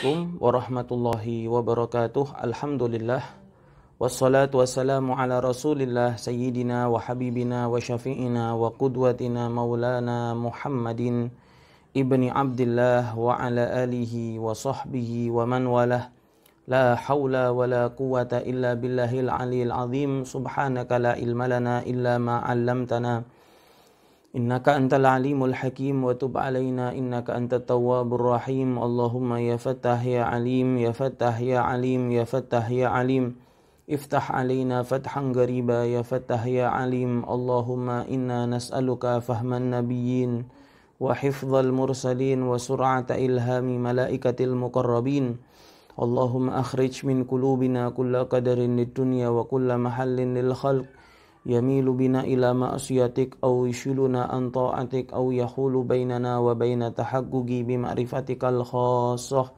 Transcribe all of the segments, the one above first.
Assalamualaikum warahmatullahi wabarakatuh. Alhamdulillah. Wassalatu wassalamu ala rasulillah sayyidina wa habibina wa syafi'ina wa qudwatina maulana Muhammadin ibni Abdillah wa ala alihi wa sahbihi wa man walah. La hawla wa la quwata illa billahil aliyil azim. Subhanaka la ilma lana illa ma 'allamtana. Innaka antal alimul hakim wa tub alaina innaka antat tawwabur rahim. Allahumma ya fattah ya alim, ya fattah ya alim, ya fattah ya alim. Iftah alaina fathan gariba ya fattah ya alim. Allahumma inna nas'aluka fahman nabiyyin wa hifdzal mursalin wa sur'ata ilhami malaikatil muqarrabin. Allahumma akhrij min qulubina kulla qadarin lid dunya wa kulla mahallin lil khalq yamilu bina ila ma'asiyatik aw yishuluna an ta'atik aw yahulu bainana wa baina tahaqquqi bi ma'rifatikal khassah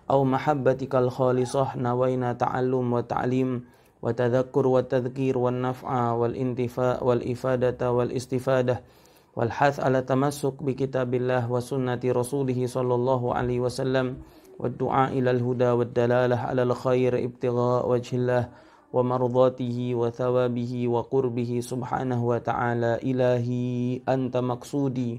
aw mahabbatikal khalisah. Nawaina ta'allum wa ta'lim wa tadhakkur wa tadhkir wa naf'a wal intifa' wal ifadata wal istifadah wal hath ala tamassuk bi kitabillah wa sunnati rasulih sallallahu alaihi wasallam wa du'a ilal huda wad dalalah alal khair ibtigha wajhillah wa mardatihi wa thawabihi wa qurbihi subhanahu wa ta'ala. Ilahi anta maksudi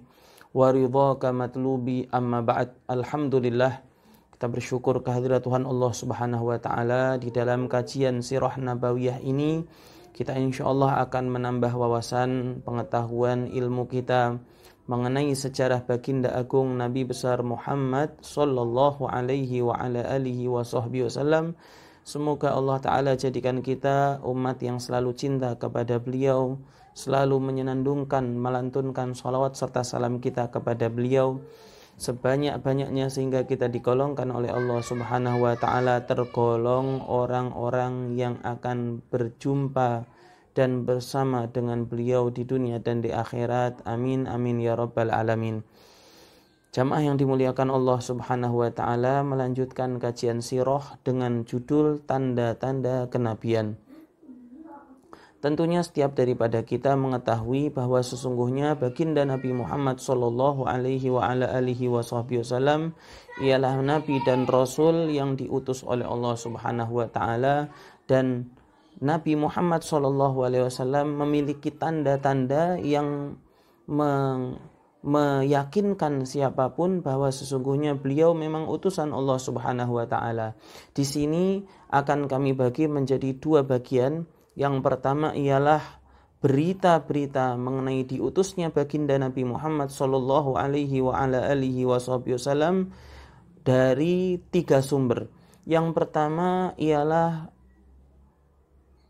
wa ridhaka matlubi, amma ba'd. Alhamdulillah, kita bersyukur kehadirat Tuhan Allah subhanahu wa ta'ala. Di dalam kajian sirah nabawiyah ini kita insyaallah akan menambah wawasan pengetahuan ilmu kita mengenai sejarah baginda agung Nabi besar Muhammad sallallahu alaihi wa ala alihi wa sahbihi wasallam. Semoga Allah Ta'ala jadikan kita umat yang selalu cinta kepada beliau, selalu menyenandungkan, melantunkan sholawat serta salam kita kepada beliau sebanyak-banyaknya sehingga kita digolongkan oleh Allah Subhanahu wa Ta'ala tergolong orang-orang yang akan berjumpa dan bersama dengan beliau di dunia dan di akhirat. Amin amin ya rabbal alamin. Jamaah yang dimuliakan Allah Subhanahu wa Ta'ala, melanjutkan kajian sirah dengan judul Tanda-tanda Kenabian. Tentunya setiap daripada kita mengetahui bahwa sesungguhnya baginda Nabi Muhammad sallallahu alaihi wa ala alihi wasallam ialah nabi dan rasul yang diutus oleh Allah Subhanahu wa Ta'ala, dan Nabi Muhammad sallallahu alaihi wasallam memiliki tanda-tanda yang meyakinkan siapapun bahwa sesungguhnya beliau memang utusan Allah Subhanahu wa Ta'ala. Di sini akan kami bagi menjadi dua bagian. Yang pertama ialah berita-berita mengenai diutusnya baginda Nabi Muhammad sallallahu alaihi wa ala alihi wasallam dari tiga sumber. Yang pertama ialah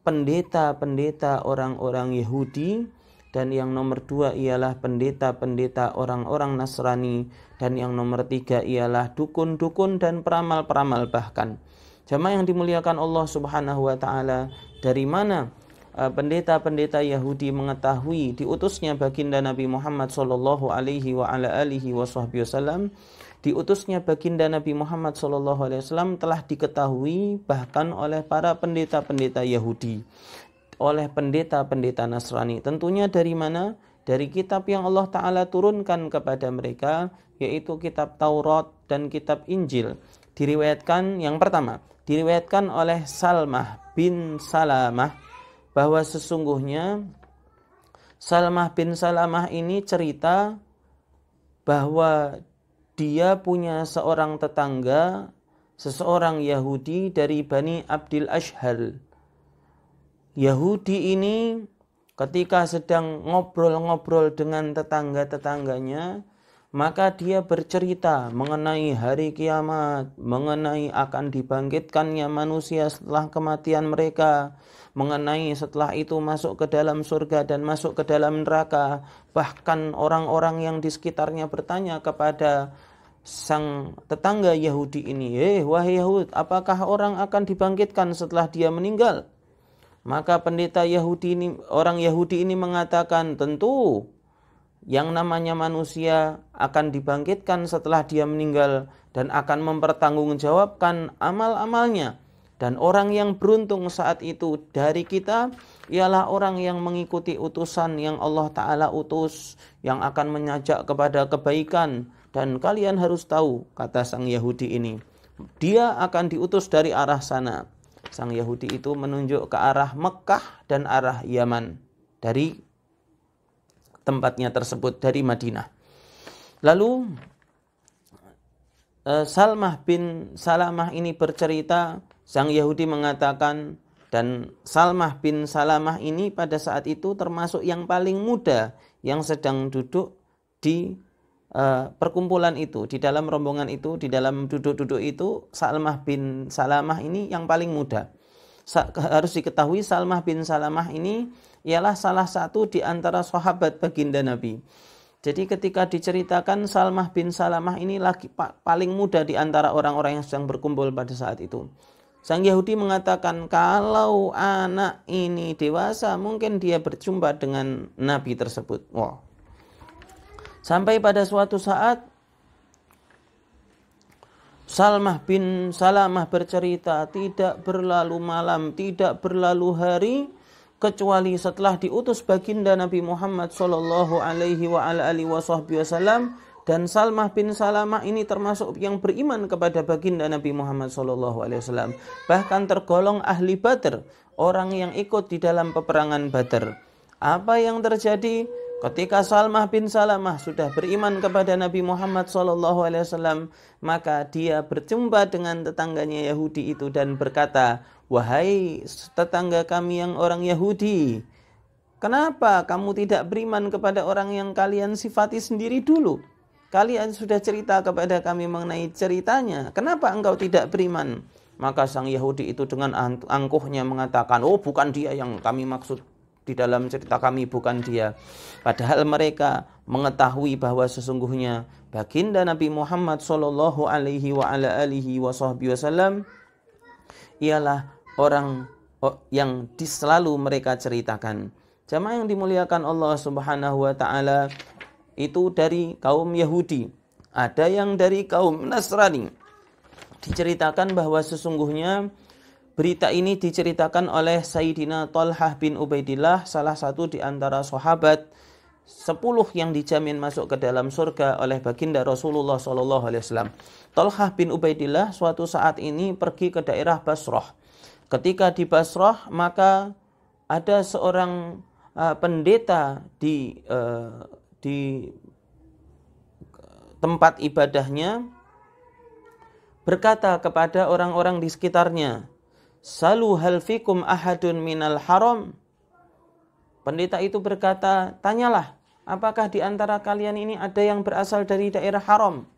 pendeta-pendeta orang-orang Yahudi, dan yang nomor dua ialah pendeta-pendeta orang-orang Nasrani, dan yang nomor tiga ialah dukun-dukun dan peramal-peramal bahkan. Jamaah yang dimuliakan Allah Subhanahu wa Ta'ala, dari mana pendeta-pendeta Yahudi mengetahui diutusnya baginda Nabi Muhammad sallallahu alaihi wa ala alihi wasallam? Diutusnya baginda Nabi Muhammad sallallahu alaihi wasallam telah diketahui bahkan oleh para pendeta-pendeta Yahudi, oleh pendeta-pendeta Nasrani. Tentunya dari mana? Dari kitab yang Allah Ta'ala turunkan kepada mereka, yaitu kitab Taurat dan kitab Injil. Diriwayatkan, yang pertama, diriwayatkan oleh Salmah bin Salamah bahwa sesungguhnya Salmah bin Salamah ini cerita bahwa dia punya seorang tetangga, seseorang Yahudi dari Bani Abdil Ashhal. Yahudi ini ketika sedang ngobrol-ngobrol dengan tetangga-tetangganya, maka dia bercerita mengenai hari kiamat, mengenai akan dibangkitkannya manusia setelah kematian mereka, mengenai setelah itu masuk ke dalam surga dan masuk ke dalam neraka. Bahkan orang-orang yang di sekitarnya bertanya kepada sang tetangga Yahudi ini, wahai Yahud, apakah orang akan dibangkitkan setelah dia meninggal? Maka pendeta Yahudi ini, orang Yahudi ini mengatakan, tentu yang namanya manusia akan dibangkitkan setelah dia meninggal dan akan mempertanggungjawabkan amal-amalnya. Dan orang yang beruntung saat itu dari kita ialah orang yang mengikuti utusan yang Allah Ta'ala utus, yang akan mengajak kepada kebaikan. Dan kalian harus tahu, kata sang Yahudi ini, dia akan diutus dari arah sana. Sang Yahudi itu menunjuk ke arah Mekah dan arah Yaman dari tempatnya tersebut, dari Madinah. Lalu Salmah bin Salamah ini bercerita, sang Yahudi mengatakan, dan Salmah bin Salamah ini pada saat itu termasuk yang paling muda yang sedang duduk di perkumpulan itu, di dalam rombongan itu, di dalam duduk-duduk itu. Salmah bin Salamah ini yang paling muda. Harus diketahui Salmah bin Salamah ini ialah salah satu di antara sahabat baginda Nabi. Jadi ketika diceritakan Salmah bin Salamah ini lagi paling muda di antara orang-orang yang sedang berkumpul pada saat itu. Sang Yahudi mengatakan, kalau anak ini dewasa mungkin dia berjumpa dengan Nabi tersebut. Wow. Sampai pada suatu saat Salmah bin Salamah bercerita, tidak berlalu malam, tidak berlalu hari, kecuali setelah diutus baginda Nabi Muhammad sallallahu alaihi wa ala alihi wasallam, dan Salmah bin Salamah ini termasuk yang beriman kepada baginda Nabi Muhammad sallallahu alaihi wasallam, bahkan tergolong ahli Badr, orang yang ikut di dalam peperangan Badr. Apa yang terjadi ketika Salmah bin Salamah sudah beriman kepada Nabi Muhammad SAW, maka dia berjumpa dengan tetangganya Yahudi itu dan berkata, wahai tetangga kami yang orang Yahudi, kenapa kamu tidak beriman kepada orang yang kalian sifati sendiri dulu? Kalian sudah cerita kepada kami mengenai ceritanya, kenapa engkau tidak beriman? Maka sang Yahudi itu dengan angkuhnya mengatakan, oh bukan dia yang kami maksud di dalam cerita kami, bukan dia. Padahal mereka mengetahui bahwa sesungguhnya baginda Nabi Muhammad sallallahu alaihi wa ala alihi wasallam ialah orang yang selalu mereka ceritakan. Jamaah yang dimuliakan Allah Subhanahu wa taala, itu dari kaum Yahudi, ada yang dari kaum Nasrani. Diceritakan bahwa sesungguhnya berita ini diceritakan oleh Sayyidina Thalhah bin Ubaidillah, salah satu di antara sahabat 10 yang dijamin masuk ke dalam surga oleh baginda Rasulullah SAW. Thalhah bin Ubaidillah suatu saat ini pergi ke daerah Basrah. Ketika di Basrah, maka ada seorang pendeta di tempat ibadahnya berkata kepada orang-orang di sekitarnya, salu hal fikum ahadun minal haram. Pendeta itu berkata, tanyalah, apakah di antara kalian ini ada yang berasal dari daerah haram?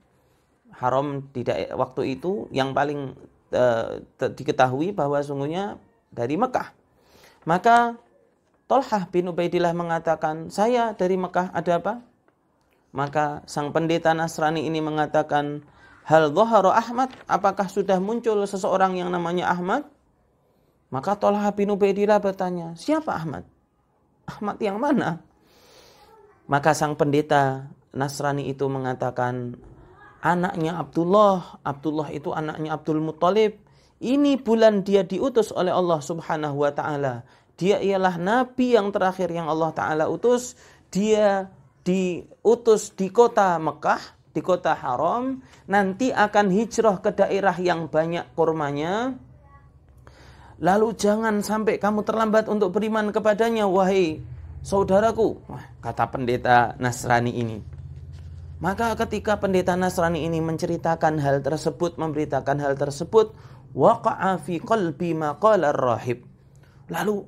Haram di waktu itu yang paling diketahui bahwa sungguhnya dari Mekah. Maka Thalhah bin Ubaidillah mengatakan, saya dari Mekah, ada apa? Maka sang pendeta Nasrani ini mengatakan, hal dhahara Ahmad, apakah sudah muncul seseorang yang namanya Ahmad? Maka Thalhah bin Ubaidillah bertanya, siapa Ahmad? Ahmad yang mana? Maka sang pendeta Nasrani itu mengatakan, anaknya Abdullah. Abdullah itu anaknya Abdul Muttalib. Ini bulan dia diutus oleh Allah Subhanahu wa ta'ala. Dia ialah nabi yang terakhir yang Allah ta'ala utus. Dia diutus di kota Mekah, di kota haram. Nanti akan hijrah ke daerah yang banyak kurmanya. Lalu jangan sampai kamu terlambat untuk beriman kepadanya, wahai saudaraku. Kata pendeta Nasrani ini. Maka ketika pendeta Nasrani ini menceritakan hal tersebut, memberitakan hal tersebut, waqa'a fi qalbi ma qala ar-rahib. Lalu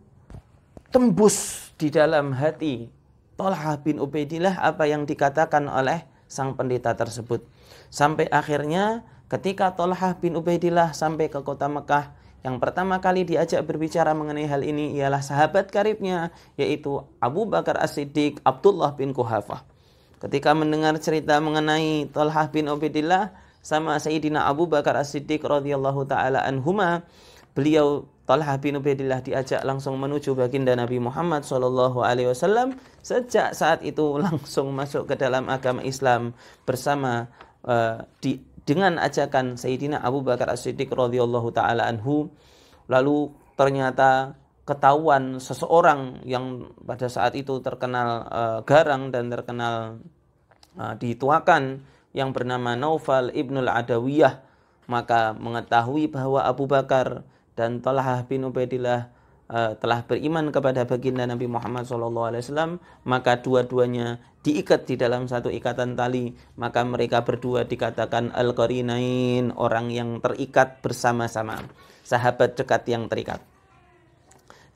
tembus di dalam hati Thalhah bin Ubaidillah apa yang dikatakan oleh sang pendeta tersebut. Sampai akhirnya ketika Thalhah bin Ubaidillah sampai ke kota Mekah, yang pertama kali diajak berbicara mengenai hal ini ialah sahabat karibnya, yaitu Abu Bakar As-Siddiq, Abdullah bin Quhafah. Ketika mendengar cerita mengenai Thalhah bin Ubaidillah sama Sayyidina Abu Bakar As-Siddiq radhiyallahu taala anhuma, beliau Thalhah bin Ubaidillah diajak langsung menuju baginda Nabi Muhammad sallallahu alaihi wasallam. Sejak saat itu langsung masuk ke dalam agama Islam bersama dengan ajakan Sayyidina Abu Bakar As-Siddiq radhiyallahu taala anhu. Lalu ternyata ketahuan seseorang yang pada saat itu terkenal garang dan terkenal dituakan, yang bernama Naufal ibnul Adawiyah. maka mengetahui bahwa Abu Bakar dan Thalhah bin Ubaidillah telah beriman kepada baginda Nabi Muhammad SAW, maka dua-duanya diikat di dalam satu ikatan tali, maka mereka berdua dikatakan Al-Qarinain, orang yang terikat bersama-sama, sahabat dekat yang terikat.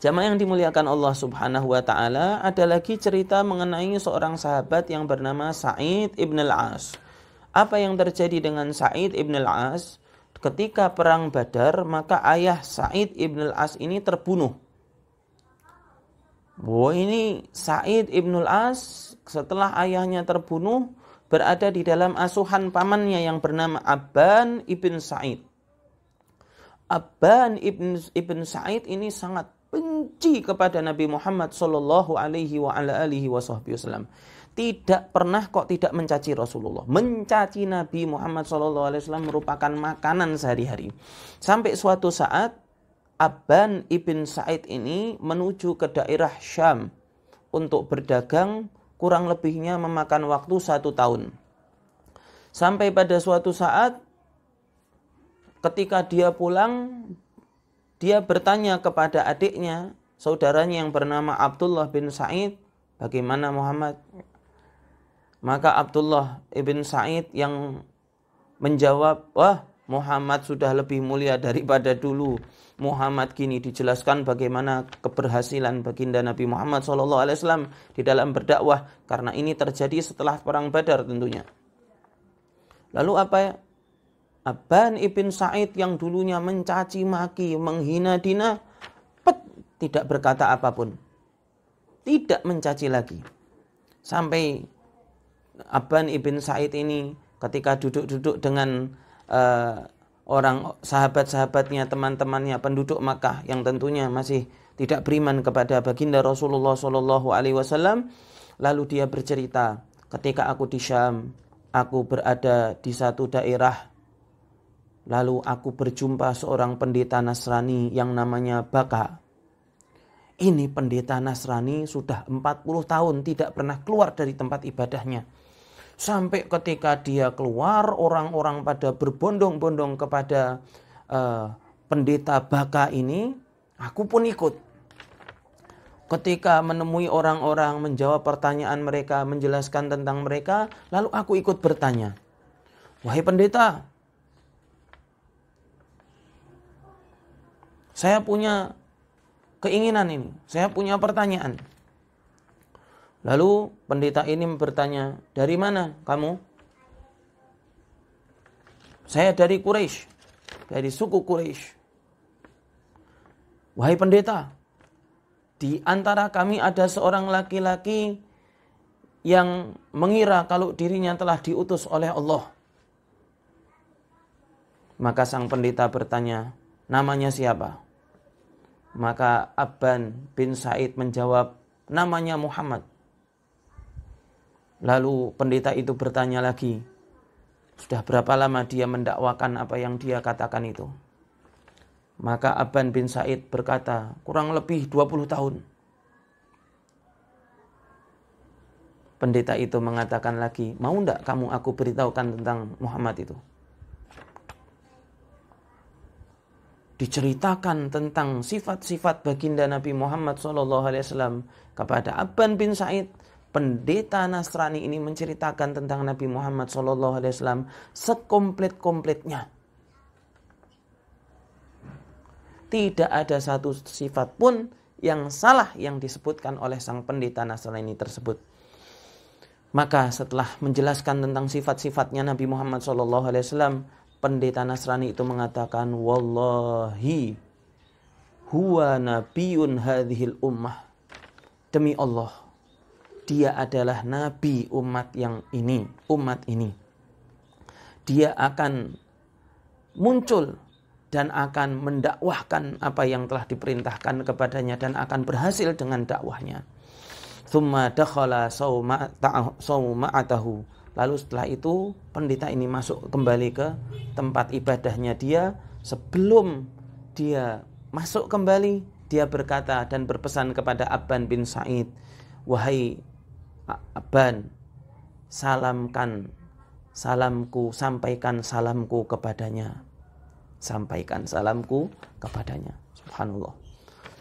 Jamaah yang dimuliakan Allah Subhanahu wa taala, ada lagi cerita mengenai seorang sahabat yang bernama Sa'id ibn al-As. Apa yang terjadi dengan Sa'id ibn al-As? Ketika perang Badar, maka ayah Sa'id ibn al-As ini terbunuh. Ini Sa'id ibn al-As setelah ayahnya terbunuh berada di dalam asuhan pamannya yang bernama Abban ibn Sa'id. Abban ibn Sa'id ini sangat benci kepada Nabi Muhammad sallallahu alaihi wasallam. Tidak pernah kok tidak mencaci Rasulullah. Mencaci Nabi Muhammad sallallahu alaihi wasallam merupakan makanan sehari-hari. Sampai suatu saat Abban ibn Sa'id ini menuju ke daerah Syam untuk berdagang, kurang lebihnya memakan waktu 1 tahun. Sampai pada suatu saat ketika dia pulang, dia bertanya kepada adiknya, saudaranya yang bernama Abdullah bin Sa'id, bagaimana Muhammad? Maka Abdullah ibn Sa'id yang menjawab, wah, Muhammad sudah lebih mulia daripada dulu. Muhammad kini dijelaskan bagaimana keberhasilan baginda Nabi Muhammad SAW di dalam berdakwah, karena ini terjadi setelah perang Badar tentunya. Lalu apa ya? Abban ibn Sa'id yang dulunya mencaci maki, menghina dina, tidak berkata apapun. Tidak mencaci lagi. Sampai Abban ibn Sa'id ini ketika duduk-duduk dengan orang sahabat-sahabatnya, teman-temannya penduduk Makkah yang tentunya masih tidak beriman kepada baginda Rasulullah SAW, lalu dia bercerita, ketika aku di Syam, aku berada di satu daerah, lalu aku berjumpa seorang pendeta Nasrani yang namanya Baka. Ini pendeta Nasrani sudah 40 tahun tidak pernah keluar dari tempat ibadahnya. Sampai ketika dia keluar, orang-orang pada berbondong-bondong kepada pendeta Baka ini, aku pun ikut. Ketika menemui orang-orang, menjawab pertanyaan mereka, menjelaskan tentang mereka, lalu aku ikut bertanya, wahai pendeta, saya punya keinginan ini, saya punya pertanyaan. Lalu pendeta ini bertanya, dari mana kamu? Saya dari Quraisy, dari suku Quraisy. Wahai pendeta, di antara kami ada seorang laki-laki yang mengira kalau dirinya telah diutus oleh Allah. Maka sang pendeta bertanya, namanya siapa? Maka Abban bin Sa'id menjawab, namanya Muhammad. Lalu pendeta itu bertanya lagi, sudah berapa lama dia mendakwakan apa yang dia katakan itu? Maka Abban bin Sa'id berkata, kurang lebih 20 tahun. Pendeta itu mengatakan lagi, mau enggak kamu aku beritahukan tentang Muhammad itu? Diceritakan tentang sifat-sifat baginda Nabi Muhammad SAW kepada Abban bin Sa'id. Pendeta Nasrani ini menceritakan tentang Nabi Muhammad SAW sekomplit-komplitnya. Tidak ada satu sifat pun yang salah yang disebutkan oleh sang pendeta Nasrani tersebut. Maka setelah menjelaskan tentang sifat-sifatnya Nabi Muhammad SAW, pendeta Nasrani itu mengatakan, wallahi huwa nabiyun hadhil ummah. Demi Allah, dia adalah nabi umat ini. Dia akan muncul dan akan mendakwahkan apa yang telah diperintahkan kepadanya dan akan berhasil dengan dakwahnya. Tsumma dakhala sauma'atahu. Lalu setelah itu pendeta ini masuk kembali ke tempat ibadahnya dia. Sebelum dia masuk kembali, dia berkata dan berpesan kepada Abban bin Sa'id, wahai Abban, sampaikan salamku kepadanya. sampaikan salamku kepadanya. Subhanallah.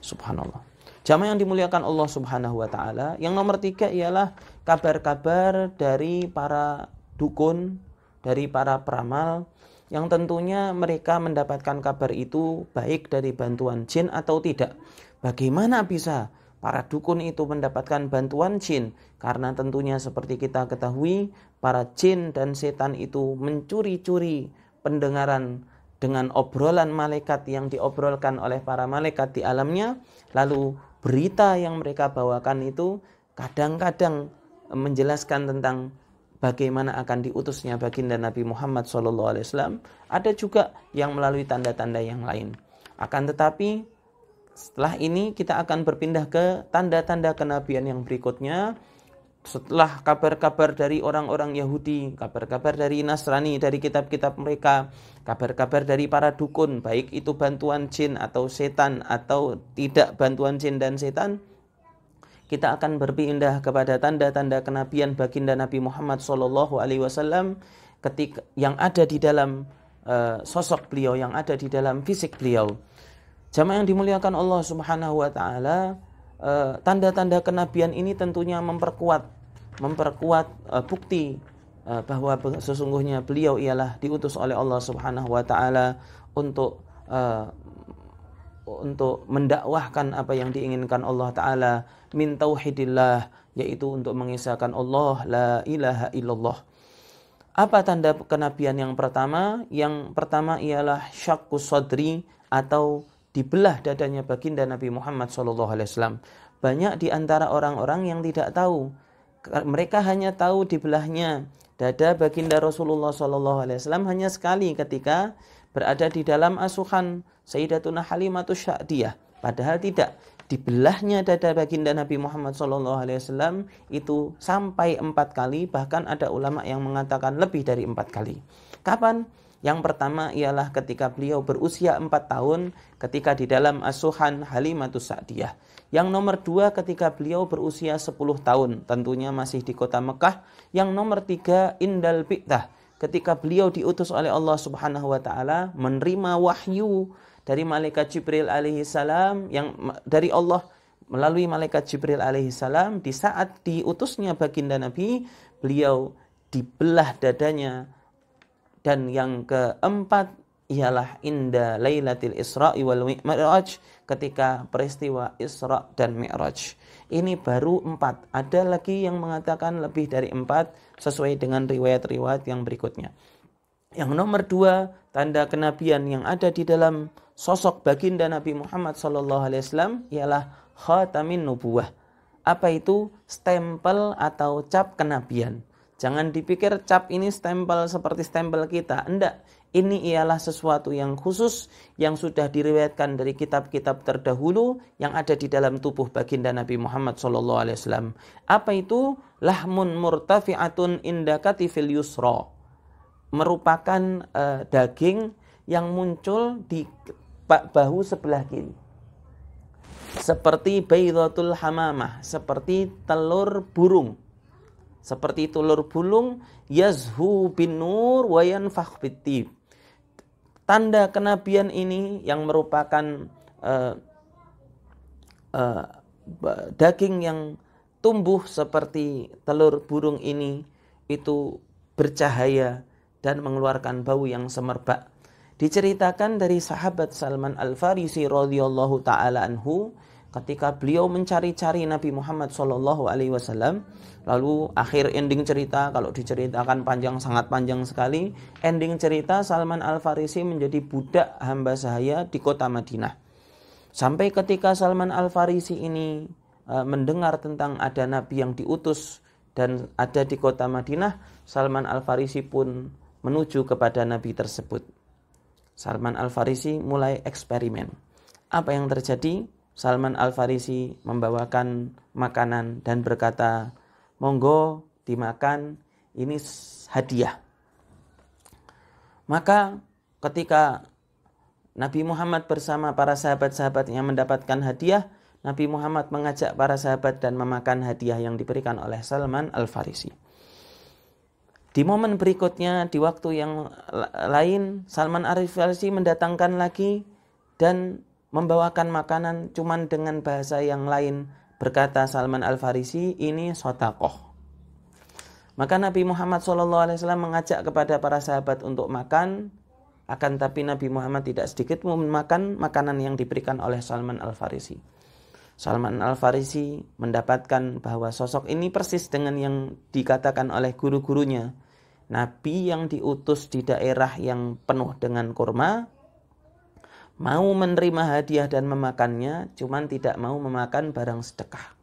Subhanallah. Jamaah yang dimuliakan Allah Subhanahu wa taala, yang nomor 3 ialah kabar-kabar dari para dukun, dari para peramal, yang tentunya mereka mendapatkan kabar itu baik dari bantuan jin atau tidak. Bagaimana bisa para dukun itu mendapatkan bantuan jin? Karena tentunya seperti kita ketahui, para jin dan setan itu mencuri-curi pendengaran dengan obrolan malaikat yang diobrolkan oleh para malaikat di alamnya. Lalu berita yang mereka bawakan itu kadang-kadang menjelaskan tentang bagaimana akan diutusnya baginda Nabi Muhammad SAW. Ada juga yang melalui tanda-tanda yang lain. Akan tetapi setelah ini kita akan berpindah ke tanda-tanda kenabian yang berikutnya. Setelah kabar-kabar dari orang-orang Yahudi, kabar-kabar dari Nasrani, dari kitab-kitab mereka, kabar-kabar dari para dukun, baik itu bantuan jin atau setan atau tidak bantuan jin dan setan, kita akan berpindah kepada tanda-tanda kenabian baginda Nabi Muhammad SAW ketika yang ada di dalam sosok beliau, yang ada di dalam fisik beliau. Jamaah yang dimuliakan Allah Subhanahu wa taala, tanda-tanda kenabian ini tentunya memperkuat bukti bahwa sesungguhnya beliau ialah diutus oleh Allah Subhanahu wa taala untuk mendakwahkan apa yang diinginkan Allah taala min tauhidillah, yaitu untuk mengisahkan Allah la ilaha illallah. Apa tanda kenabian yang pertama? Yang pertama ialah syaqqus sadri, atau dibelah dadanya baginda Nabi Muhammad SAW. Banyak di antara orang-orang yang tidak tahu. Mereka hanya tahu dibelahnya dada baginda Rasulullah SAW hanya sekali ketika berada di dalam asuhan Sayyidatuna Halimatus Sya'diyah. Padahal tidak. Dibelahnya dada baginda Nabi Muhammad SAW itu sampai 4 kali. Bahkan ada ulama yang mengatakan lebih dari 4 kali. Kapan? Yang pertama ialah ketika beliau berusia 4 tahun ketika di dalam asuhan Halimatus Sa'diyah. Yang nomor 2 ketika beliau berusia 10 tahun, tentunya masih di kota Mekah. Yang nomor 3 indal bi'tah, ketika beliau diutus oleh Allah Subhanahu wa taala menerima wahyu dari malaikat Jibril alaihi salam, yang dari Allah melalui malaikat Jibril alaihi salam. Di saat diutusnya baginda Nabi, beliau dibelah dadanya. Dan yang keempat ialah inda lailatul Isra'i wal Mi'raj, ketika peristiwa Isra dan Mi'raj. Ini baru 4. Ada lagi yang mengatakan lebih dari 4 sesuai dengan riwayat-riwayat yang berikutnya. Yang nomor 2, tanda kenabian yang ada di dalam sosok baginda Nabi Muhammad SAW ialah khatamin nubuwah. Apa itu? Stempel atau cap kenabian. Jangan dipikir cap ini stempel seperti stempel kita. Enggak. Ini ialah sesuatu yang khusus yang sudah diriwayatkan dari kitab-kitab terdahulu yang ada di dalam tubuh baginda Nabi Muhammad SAW. Apa itu? Lahmun murtafi'atun inda katifil yusra. Merupakan daging yang muncul di bahu sebelah kiri. Seperti baydatul hamamah, seperti telur burung. Seperti telur burung, yazhu bin nur wa yanfakh bitib. Tanda kenabian ini yang merupakan daging yang tumbuh seperti telur burung ini, itu bercahaya dan mengeluarkan bau yang semerbak. Diceritakan dari sahabat Salman Al-Farisi radhiyallahu taala anhu, ketika beliau mencari-cari Nabi Muhammad SAW, lalu akhir ending cerita, kalau diceritakan panjang, sangat panjang sekali, ending cerita Salman Al-Farisi menjadi budak hamba sahaya di kota Madinah. Sampai ketika Salman Al-Farisi ini mendengar tentang ada Nabi yang diutus dan ada di kota Madinah, Salman Al-Farisi pun menuju kepada Nabi tersebut. Salman Al-Farisi mulai eksperimen. Apa yang terjadi? Salman Al-Farisi membawakan makanan dan berkata, monggo dimakan, ini hadiah. Maka ketika Nabi Muhammad bersama para sahabat-sahabatnya mendapatkan hadiah, Nabi Muhammad mengajak para sahabat dan memakan hadiah yang diberikan oleh Salman Al-Farisi. Di momen berikutnya, di waktu yang lain, Salman Al-Farisi mendatangkan lagi dan membawakan makanan cuman dengan bahasa yang lain. Berkata Salman Al-Farisi, ini sodakoh. Maka Nabi Muhammad SAW mengajak kepada para sahabat untuk makan, akan tapi Nabi Muhammad tidak sedikit memakan makanan yang diberikan oleh Salman Al-Farisi. Salman Al-Farisi mendapatkan bahwa sosok ini persis dengan yang dikatakan oleh guru-gurunya. Nabi yang diutus di daerah yang penuh dengan kurma, mau menerima hadiah dan memakannya, cuman tidak mau memakan barang sedekah.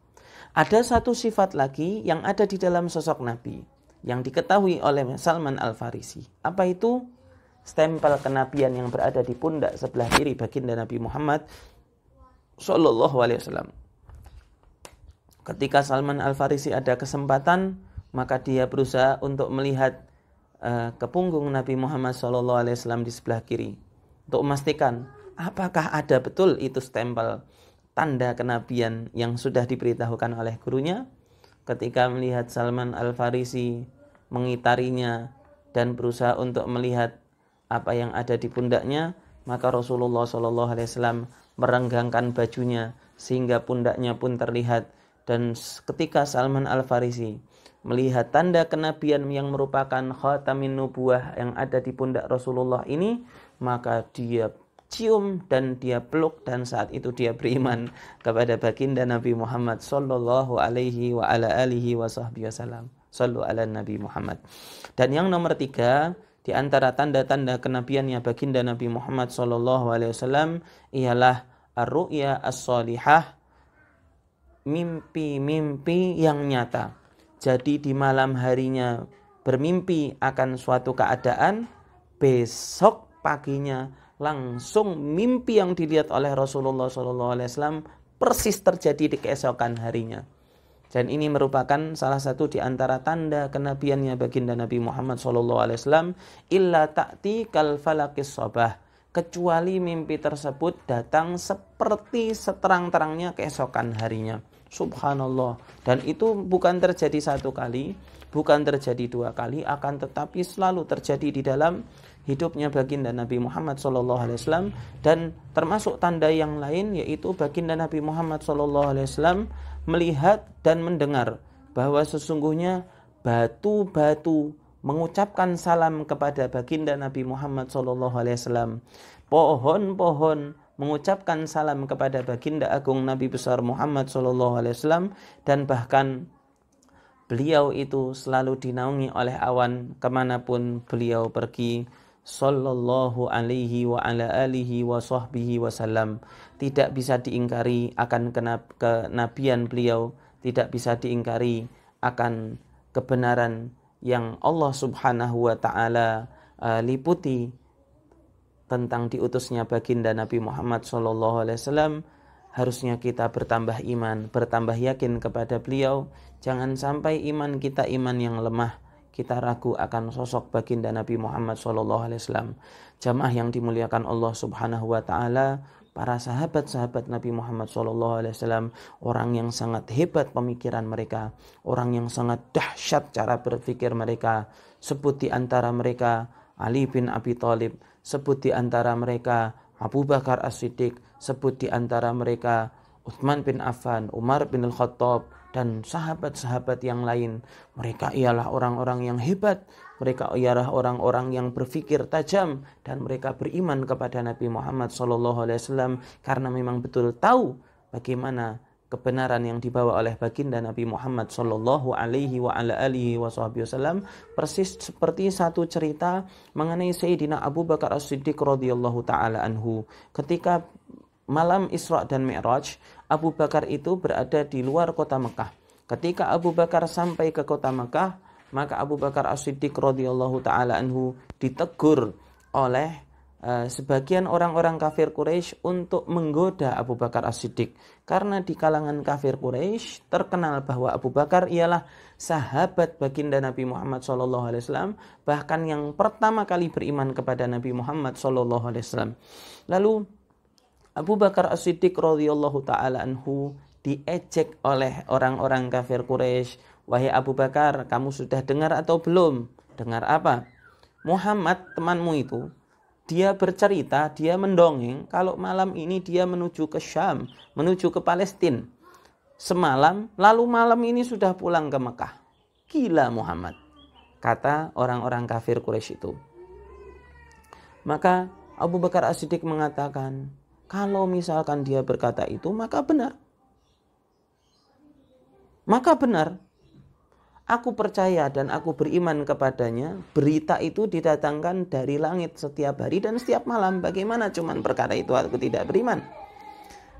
Ada satu sifat lagi yang ada di dalam sosok Nabi, yang diketahui oleh Salman Al-Farisi. Apa itu? Stempel kenabian yang berada di pundak sebelah kiri baginda Nabi Muhammad Sallallahu Alaihi Wasallam. Ketika Salman Al-Farisi ada kesempatan, maka dia berusaha untuk melihat ke punggung Nabi Muhammad Sallallahu Alaihi Wasallam di sebelah kiri untuk memastikan apakah ada betul itu stempel tanda kenabian yang sudah diberitahukan oleh gurunya. Ketika melihat Salman Al-Farisi mengitarinya dan berusaha untuk melihat apa yang ada di pundaknya, maka Rasulullah Sallallahu Alaihi Wasallam merenggangkan bajunya sehingga pundaknya pun terlihat. Dan ketika Salman Al-Farisi melihat tanda kenabian yang merupakan khatamin nubuwah yang ada di pundak Rasulullah ini, maka dia cium dan dia peluk, dan saat itu dia beriman kepada baginda Nabi Muhammad Sallallahu Alaihi wa ala alihi wa sahbihi wasallam. Sallu ala Nabi Muhammad. Dan yang nomor 3, di antara tanda-tanda kenabiannya baginda Nabi Muhammad Sallallahu Alaihi Wasallam ialah ar-ru'ya as-salihah, mimpi-mimpi yang nyata. Jadi di malam harinya bermimpi akan suatu keadaan, besok paginya langsung mimpi yang dilihat oleh Rasulullah Sallallahu Alaihi Wasallam persis terjadi di keesokan harinya. Dan ini merupakan salah satu di antara tanda kenabiannya baginda Nabi Muhammad SAW. Illa ta'ti kal falakis sabah. Kecuali mimpi tersebut datang seperti seterang-terangnya keesokan harinya. Subhanallah. Dan itu bukan terjadi satu kali, bukan terjadi dua kali, akan tetapi selalu terjadi di dalam hidupnya baginda Nabi Muhammad SAW. Dan termasuk tanda yang lain, yaitu baginda Nabi Muhammad SAW melihat dan mendengar bahwa sesungguhnya batu-batu mengucapkan salam kepada baginda Nabi Muhammad SAW. Pohon-pohon mengucapkan salam kepada baginda agung Nabi besar Muhammad SAW. Dan bahkan beliau itu selalu dinaungi oleh awan kemanapun beliau pergi. Sallallahu alaihi wa ala alihi wa sahbihi wasallam. Tidak bisa diingkari akan kenabian beliau, tidak bisa diingkari akan kebenaran yang Allah Subhanahu wa taala liputi tentang diutusnya baginda Nabi Muhammad sallallahu alaihi wasallam. Harusnya kita bertambah iman, bertambah yakin kepada beliau. Jangan sampai iman kita iman yang lemah, kita ragu akan sosok baginda Nabi Muhammad SAW. Jamaah yang dimuliakan Allah Subhanahu wa taala, para sahabat-sahabat Nabi Muhammad SAW, orang yang sangat hebat pemikiran mereka, orang yang sangat dahsyat cara berpikir mereka. Sebut di antara mereka Ali bin Abi Thalib, sebut di antara mereka Abu Bakar As-Siddiq, sebut di antara mereka Utsman bin Affan, Umar bin Al-Khattab, dan sahabat-sahabat yang lain. Mereka ialah orang-orang yang hebat, mereka ialah orang-orang yang berpikir tajam, dan mereka beriman kepada Nabi Muhammad SAW karena memang betul tahu bagaimana kebenaran yang dibawa oleh baginda Nabi Muhammad Sallallahu Alaihi wa ala alihi wasallam. Persis seperti satu cerita mengenai Sayyidina Abu Bakar As-Siddiq radhiyallahu taala anhu. Ketika malam Isra dan Mi'raj, Abu Bakar itu berada di luar kota Mekah. Ketika Abu Bakar sampai ke kota Mekah, maka Abu Bakar As-Siddiq radhiyallahu taala anhu ditegur oleh sebagian orang-orang kafir Quraisy untuk menggoda Abu Bakar As-Siddiq. Karena di kalangan kafir Quraisy terkenal bahwa Abu Bakar ialah sahabat baginda Nabi Muhammad SAW, bahkan yang pertama kali beriman kepada Nabi Muhammad SAW. Lalu Abu Bakar As-Siddiq radhiyallahu taala anhu diejek oleh orang-orang kafir Quraisy. Wahai Abu Bakar, kamu sudah dengar atau belum? Dengar apa? Muhammad temanmu itu, dia bercerita, dia mendongeng kalau malam ini dia menuju ke Syam, menuju ke Palestina. Semalam, lalu malam ini sudah pulang ke Mekah. Gila Muhammad, kata orang-orang kafir Quraisy itu. Maka Abu Bakar As-Siddiq mengatakan, kalau misalkan dia berkata itu, maka benar. Maka benar. Aku percaya dan aku beriman kepadanya. Berita itu didatangkan dari langit setiap hari dan setiap malam. Bagaimana cuman perkara itu aku tidak beriman?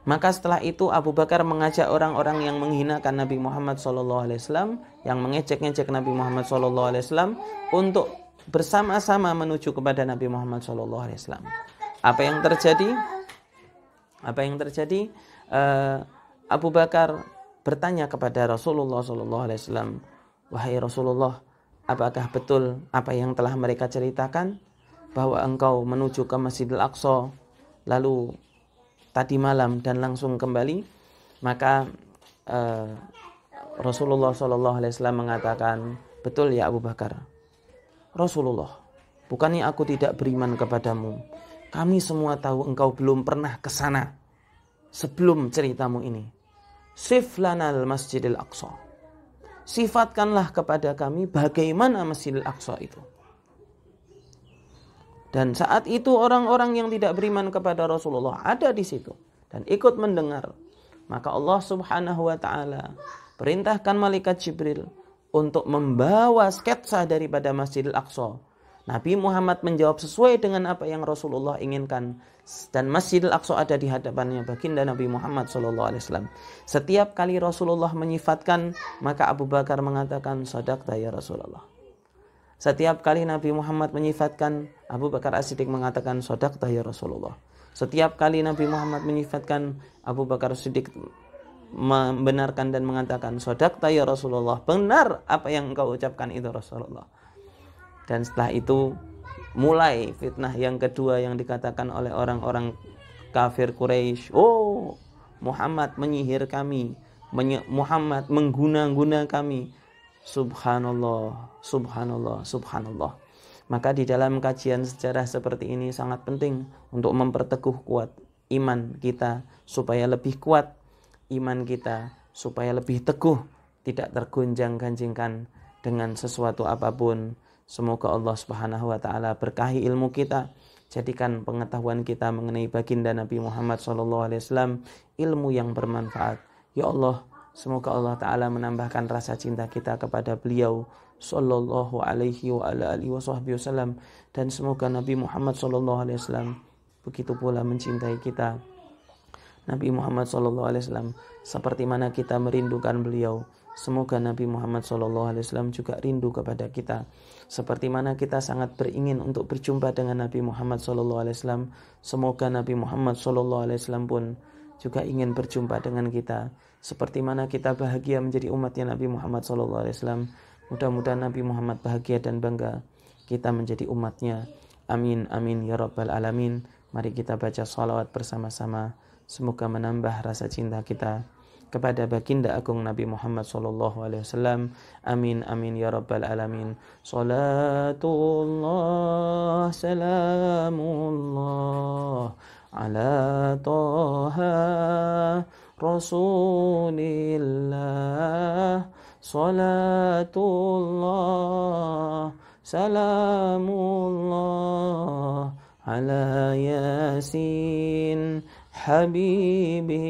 Maka setelah itu Abu Bakar mengajak orang-orang yang menghinakan Nabi Muhammad SAW, yang mengejek-ngejek Nabi Muhammad SAW, untuk bersama-sama menuju kepada Nabi Muhammad SAW. Apa yang terjadi? Abu Bakar bertanya kepada Rasulullah SAW, wahai Rasulullah, apakah betul apa yang telah mereka ceritakan bahwa engkau menuju ke Masjidil Aqsa lalu tadi malam dan langsung kembali? Maka Rasulullah SAW mengatakan, betul ya Abu Bakar. Rasulullah, bukannya aku tidak beriman kepadamu. Kami semua tahu engkau belum pernah ke sana sebelum ceritamu ini. Sif lanal Masjidil Aqsa. Sifatkanlah kepada kami bagaimana Masjidil Aqsa itu. Dan saat itu orang-orang yang tidak beriman kepada Rasulullah ada di situ dan ikut mendengar. Maka Allah Subhanahu wa taala perintahkan malaikat Jibril untuk membawa sketsa daripada Masjidil Aqsa. Nabi Muhammad menjawab sesuai dengan apa yang Rasulullah inginkan, dan Masjidil Aqsa ada di hadapannya baginda Nabi Muhammad SAW. Setiap kali Rasulullah menyifatkan, maka Abu Bakar mengatakan, sadaqta ya Rasulullah. Setiap kali Nabi Muhammad menyifatkan, Abu Bakar As-Siddiq mengatakan, sadaqta ya Rasulullah. Setiap kali Nabi Muhammad menyifatkan, Abu Bakar As-Siddiq membenarkan dan mengatakan, sadaqta ya Rasulullah, benar apa yang engkau ucapkan itu Rasulullah. Dan setelah itu mulai fitnah yang kedua yang dikatakan oleh orang-orang kafir Quraisy. Oh, Muhammad menyihir kami, Muhammad mengguna-guna kami. Subhanallah, subhanallah, subhanallah. Maka di dalam kajian sejarah seperti ini sangat penting untuk memperteguh kuat iman kita supaya lebih kuat, iman kita supaya lebih teguh, tidak tergonjang-ganjingkan dengan sesuatu apapun. Semoga Allah Subhanahu wa taala berkahi ilmu kita, jadikan pengetahuan kita mengenai baginda Nabi Muhammad SAW ilmu yang bermanfaat. Ya Allah, semoga Allah taala menambahkan rasa cinta kita kepada beliau sallallahu alaihi wa ala alihi wasallam, dan semoga Nabi Muhammad SAW begitu pula mencintai kita. Nabi Muhammad SAW seperti mana kita merindukan beliau, semoga Nabi Muhammad SAW juga rindu kepada kita. Seperti mana kita sangat beringin untuk berjumpa dengan Nabi Muhammad SAW, semoga Nabi Muhammad SAW pun juga ingin berjumpa dengan kita. Seperti mana kita bahagia menjadi umatnya Nabi Muhammad SAW, mudah-mudahan Nabi Muhammad bahagia dan bangga kita menjadi umatnya. Amin, amin, ya Rabbal Alamin. Mari kita baca salawat bersama-sama. Semoga menambah rasa cinta kita kepada baginda agung Nabi Muhammad SAW. Amin, amin, ya Rabbal Alamin. Salatullah, salamullah ala Taha Rasulillah. Salatullah, salamullah ala Yasin Habibillah.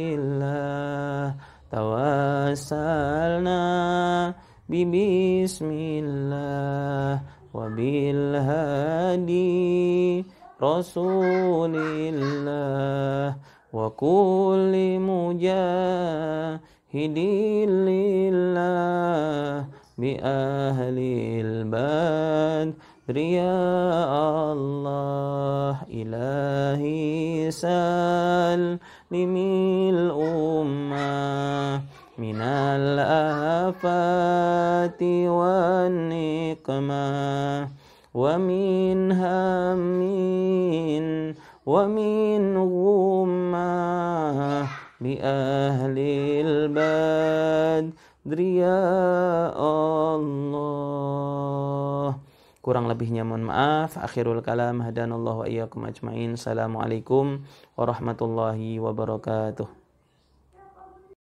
Tawassalna bismillah wa bil hadi Rasulillah wa kulli mujahidin lillah bi ahlil badri ya Allah. Ilahi salimil ummah minal afati wan niqmah wa min hammin wa min ghummah بأهل البدر يا الله. Kurang lebihnya mohon maaf. Akhirul kalam, hadanallahu wa iyyakum ajmain. Assalamualaikum warahmatullahi wabarakatuh.